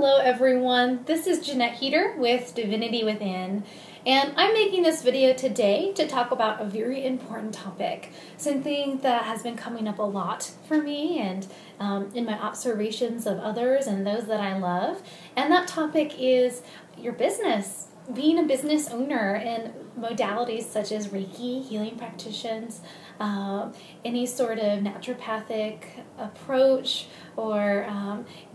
Hello everyone, this is Jeanette Heater with Divinity Within, and I'm making this video today to talk about a very important topic, something that has been coming up a lot for me and in my observations of others and those that I love, and that topic is your business. Being a business owner in modalities such as Reiki, healing practitioners, any sort of naturopathic approach, or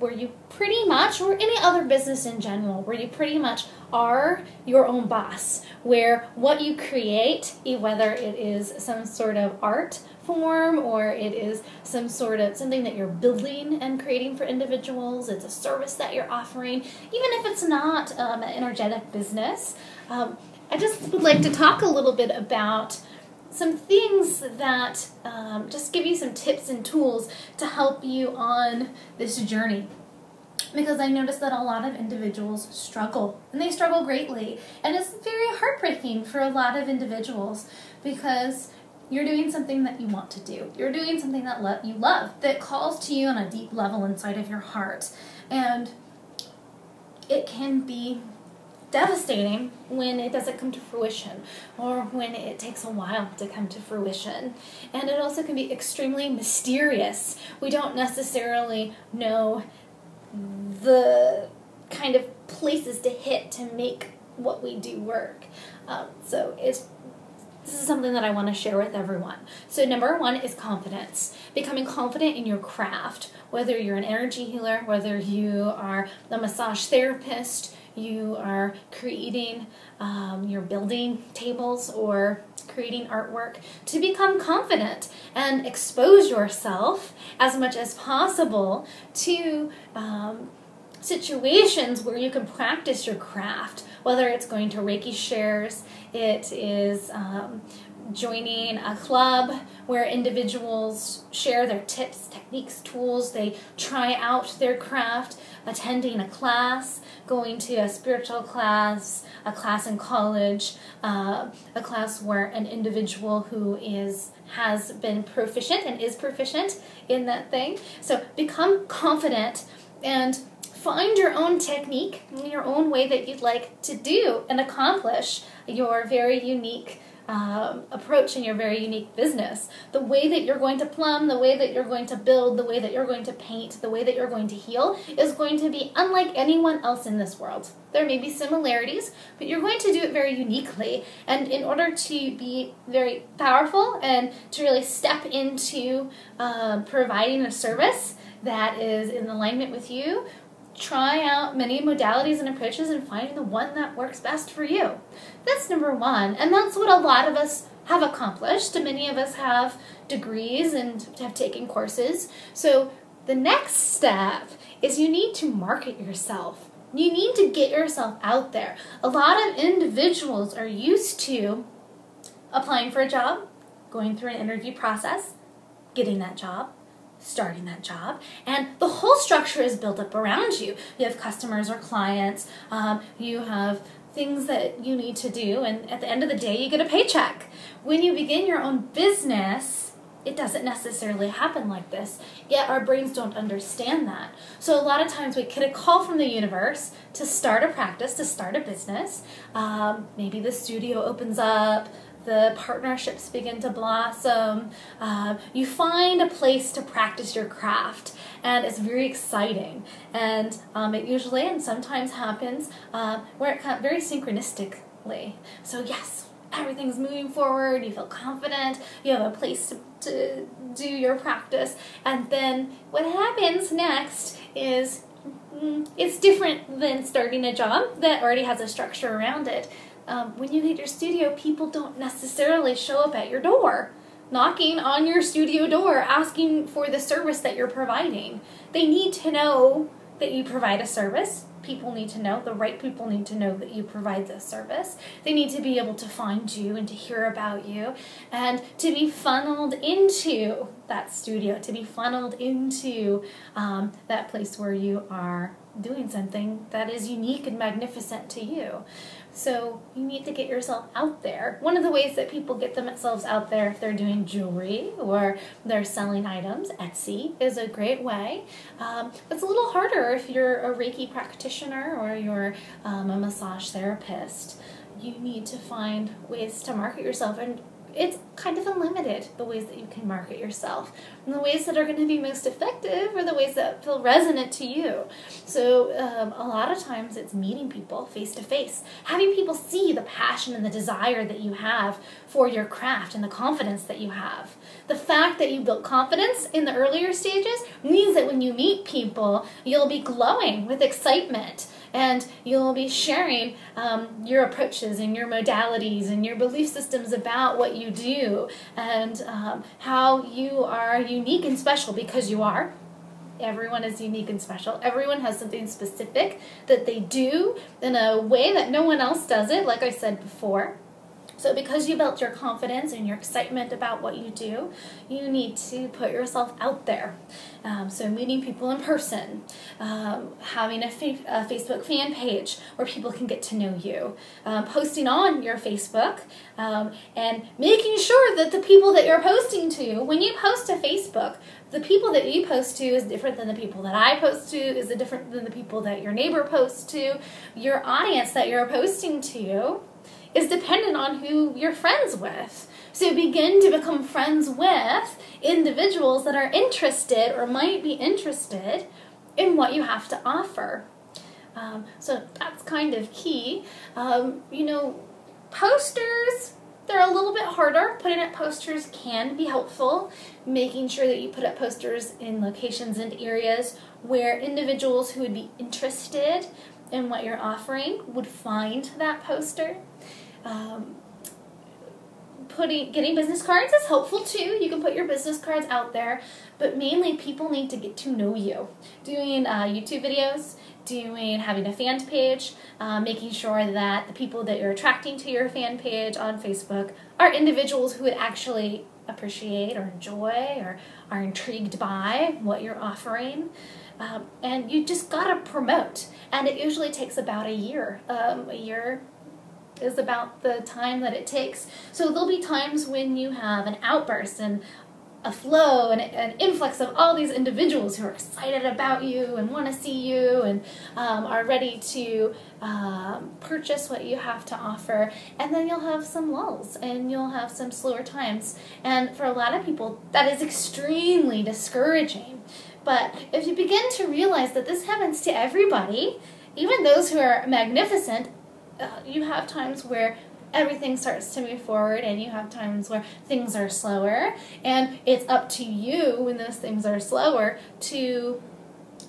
where you pretty much, or any other business in general, where you pretty much are your own boss, where what you create, whether it is some sort of art form or it is some sort of something that you're building and creating for individuals, it's a service that you're offering, even if it's not an energetic business. I just would like to talk a little bit about some things that just give you some tips and tools to help you on this journey. Because I noticed that a lot of individuals struggle, and they struggle greatly. And it's very heartbreaking for a lot of individuals because you're doing something that you want to do. You're doing something that you love, that calls to you on a deep level inside of your heart. And it can be devastating when it doesn't come to fruition, or when it takes a while to come to fruition. And it also can be extremely mysterious. We don't necessarily know the kind of places to hit to make what we do work. This is something that I want to share with everyone. So number one is confidence. Becoming confident in your craft, whether you're an energy healer, whether you are a massage therapist, you are creating, you're building tables or creating artwork, to become confident and expose yourself as much as possible to situations where you can practice your craft, whether it's going to Reiki shares, it is joining a club where individuals share their tips, techniques, tools, they try out their craft, attending a class, going to a spiritual class, a class in college, a class where an individual who has been proficient and is proficient in that thing. So become confident and find your own technique, your own way that you'd like to do and accomplish your very unique approach in your very unique business. The way that you're going to plumb, the way that you're going to build, the way that you're going to paint, the way that you're going to heal is going to be unlike anyone else in this world. There may be similarities, but you're going to do it very uniquely. And in order to be very powerful and to really step into providing a service that is in alignment with you, try out many modalities and approaches and find the one that works best for you. That's number one, and that's what a lot of us have accomplished. Many of us have degrees and have taken courses. So the next step is you need to market yourself. You need to get yourself out there. A lot of individuals are used to applying for a job, going through an interview process, getting that job, starting that job, and the whole structure is built up around you. You have customers or clients, you have things that you need to do, and at the end of the day you get a paycheck. When you begin your own business, it doesn't necessarily happen like this, yet our brains don't understand that. So a lot of times we get a call from the universe to start a practice, to start a business. Maybe the studio opens up, the partnerships begin to blossom, you find a place to practice your craft, and it's very exciting. And it usually and sometimes happens where it comes very synchronistically. So yes, everything's moving forward, you feel confident, you have a place to do your practice, and then what happens next is it's different than starting a job that already has a structure around it. When you hit your studio, people don't necessarily show up at your door, knocking on your studio door, asking for the service that you're providing. They need to know that you provide a service. People need to know, the right people need to know that you provide this service. They need to be able to find you and to hear about you and to be funneled into that studio, to be funneled into that place where you are doing something that is unique and magnificent to you. So you need to get yourself out there. One of the ways that people get themselves out there, if they're doing jewelry or they're selling items, Etsy is a great way. It's a little harder if you're a Reiki practitioner or you're a massage therapist. You need to find ways to market yourself, and it's kind of unlimited, the ways that you can market yourself. And the ways that are going to be most effective are the ways that feel resonant to you. So a lot of times it's meeting people face to face, having people see the passion and the desire that you have for your craft and the confidence that you have. The fact that you built confidence in the earlier stages means that when you meet people, you'll be glowing with excitement. And you'll be sharing your approaches and your modalities and your belief systems about what you do and how you are unique and special, because you are. Everyone is unique and special. Everyone has something specific that they do in a way that no one else does it, like I said before. So because you built your confidence and your excitement about what you do, you need to put yourself out there. So meeting people in person, having a Facebook fan page where people can get to know you, posting on your Facebook, and making sure that the people that you're posting to, when you post to Facebook, the people that you post to is different than the people that I post to, is different than the people that your neighbor posts to. Your audience that you're posting to is dependent on who you're friends with. So begin to become friends with individuals that are interested or might be interested in what you have to offer. So that's kind of key. Posters, they're a little bit harder. Putting up posters can be helpful. Making sure that you put up posters in locations and areas where individuals who would be interested in what you're offering would find that poster. Getting business cards is helpful too. You can put your business cards out there, but mainly people need to get to know you. Doing YouTube videos, having a fan page, making sure that the people that you're attracting to your fan page on Facebook are individuals who would actually appreciate or enjoy or are intrigued by what you're offering. And you just gotta promote, and it usually takes about a year. A year is about the time that it takes. So there'll be times when you have an outburst and a flow and an influx of all these individuals who are excited about you and want to see you and are ready to purchase what you have to offer. And then you'll have some lulls and you'll have some slower times. And for a lot of people, that is extremely discouraging. But if you begin to realize that this happens to everybody, even those who are magnificent, you have times where everything starts to move forward, and you have times where things are slower, and it's up to you when those things are slower to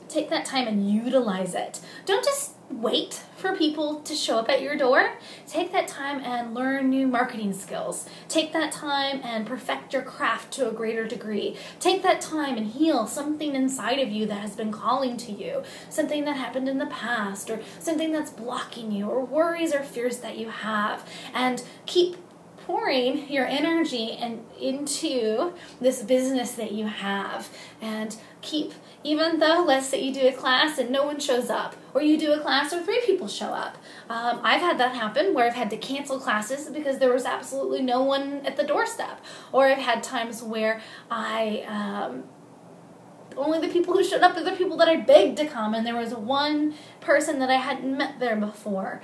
take that time and utilize it. Don't just wait for people to show up at your door. Take that time and learn new marketing skills. Take that time and perfect your craft to a greater degree. Take that time and heal something inside of you that has been calling to you, something that happened in the past, or something that's blocking you, or worries or fears that you have, and keep pouring your energy into this business that you have, and even though, let's say you do a class and no one shows up, or you do a class where 3 people show up. I've had that happen where I've had to cancel classes because there was absolutely no one at the doorstep. Or I've had times where only the people who showed up are the people that I begged to come, and there was one person that I hadn't met there before.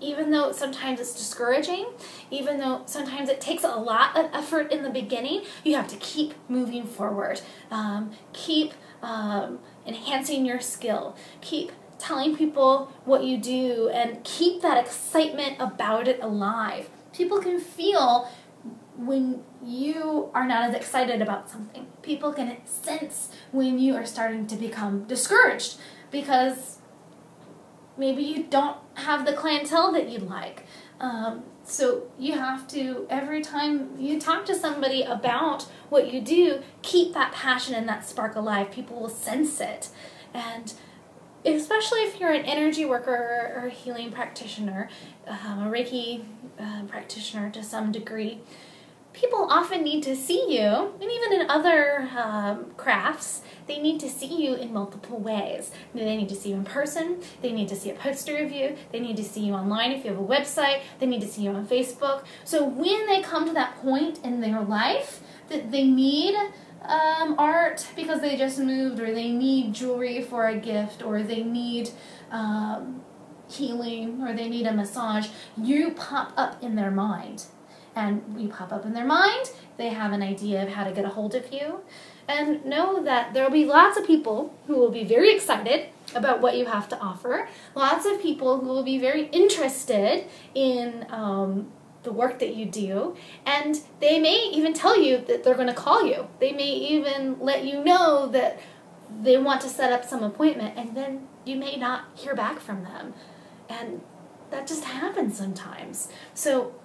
Even though sometimes it's discouraging, even though sometimes it takes a lot of effort in the beginning, you have to keep moving forward. Keep enhancing your skill. Keep telling people what you do, and keep that excitement about it alive. People can feel when you are not as excited about something. People can sense when you are starting to become discouraged because maybe you don't have the clientele that you'd like. So you have to, every time you talk to somebody about what you do, keep that passion and that spark alive. People will sense it. And especially if you're an energy worker or a healing practitioner, a Reiki practitioner to some degree, people often need to see you, and even in other crafts, they need to see you in multiple ways. They need to see you in person, they need to see a poster of you, they need to see you online if you have a website, they need to see you on Facebook. So when they come to that point in their life that they need art because they just moved, or they need jewelry for a gift, or they need healing, or they need a massage, you pop up in their mind. And you pop up in their mind, they have an idea of how to get a hold of you. And know that there will be lots of people who will be very excited about what you have to offer. Lots of people who will be very interested in the work that you do. And they may even tell you that they're going to call you. They may even let you know that they want to set up some appointment, and then you may not hear back from them. And that just happens sometimes. So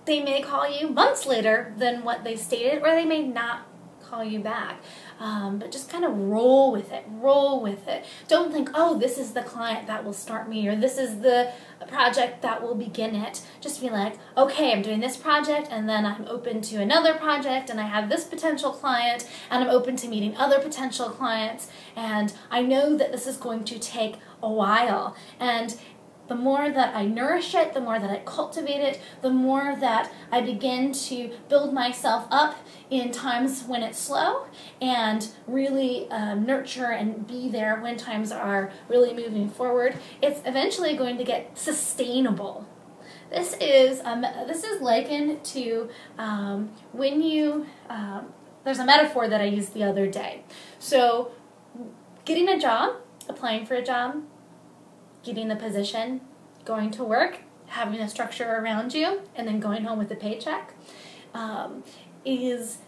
they may call you months later than what they stated, or they may not call you back. But just kind of roll with it. Roll with it. Don't think, oh, this is the client that will start me, or this is the project that will begin it. Just be like, okay, I'm doing this project, and then I'm open to another project, and I have this potential client, and I'm open to meeting other potential clients, and I know that this is going to take a while. And the more that I nourish it, the more that I cultivate it, the more that I begin to build myself up in times when it's slow, and really nurture and be there when times are really moving forward, it's eventually going to get sustainable. This is likened to when you, there's a metaphor that I used the other day. So getting a job, applying for a job, getting the position, going to work, having a structure around you, and then going home with a paycheck, is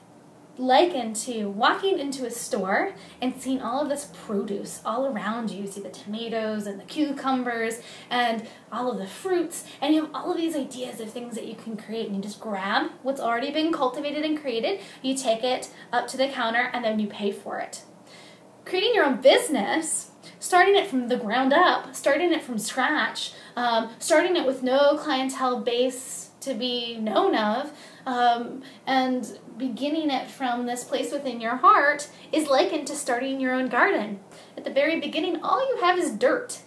likened to walking into a store and seeing all of this produce all around you. You see the tomatoes and the cucumbers and all of the fruits, and you have all of these ideas of things that you can create, and you just grab what's already been cultivated and created, you take it up to the counter, and then you pay for it. Creating your own business, starting it from the ground up, starting it from scratch, starting it with no clientele base to be known of, and beginning it from this place within your heart is likened to starting your own garden. At the very beginning, all you have is dirt.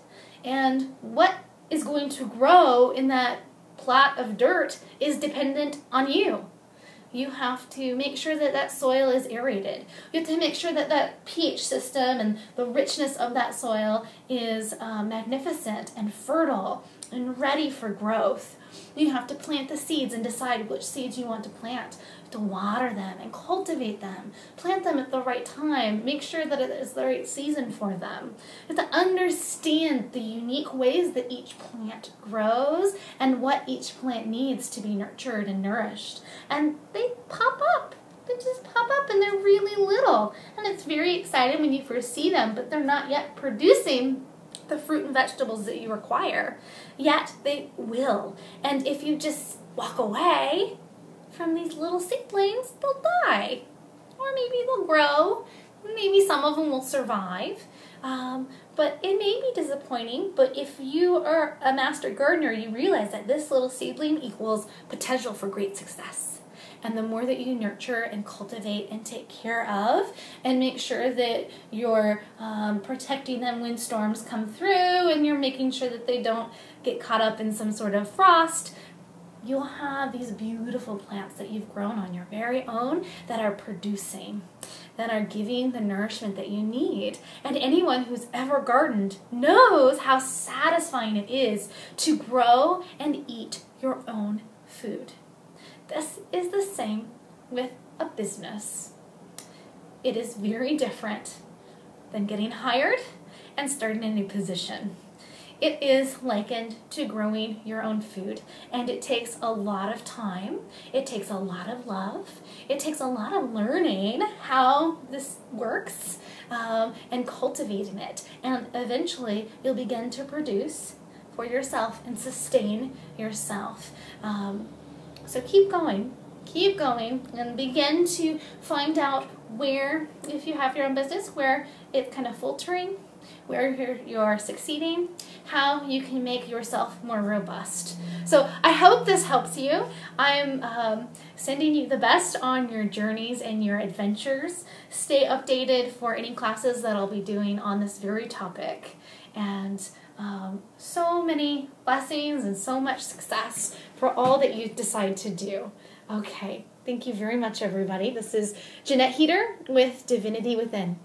And what is going to grow in that plot of dirt is dependent on you. You have to make sure that that soil is aerated. You have to make sure that that pH system and the richness of that soil is magnificent and fertile and ready for growth. You have to plant the seeds and decide which seeds you want to plant. You have to water them and cultivate them. Plant them at the right time. Make sure that it is the right season for them. You have to understand the unique ways that each plant grows and what each plant needs to be nurtured and nourished. And they pop up. They just pop up, and they're really little. And it's very exciting when you first see them, but they're not yet producing the fruit and vegetables that you require. Yet they will. And if you just walk away from these little seedlings, they'll die. Or maybe they'll grow. Maybe some of them will survive. But it may be disappointing, but if you are a master gardener, you realize that this little seedling equals potential for great success. And the more that you nurture and cultivate and take care of and make sure that you're protecting them when storms come through, and you're making sure that they don't get caught up in some sort of frost, you'll have these beautiful plants that you've grown on your very own that are producing, that are giving the nourishment that you need. And anyone who's ever gardened knows how satisfying it is to grow and eat your own food. This is the same with a business. It is very different than getting hired and starting a new position. It is likened to growing your own food, and it takes a lot of time. It takes a lot of love. It takes a lot of learning how this works and cultivating it. And eventually, you'll begin to produce for yourself and sustain yourself. So keep going, and begin to find out where, if you have your own business, where it's kind of faltering, where you're succeeding, how you can make yourself more robust. So I hope this helps you. I'm sending you the best on your journeys and your adventures. Stay updated for any classes that I'll be doing on this very topic. And so many blessings and so much success for all that you decide to do. Okay, thank you very much, everybody. This is Jeanette Heater with Divinity Within.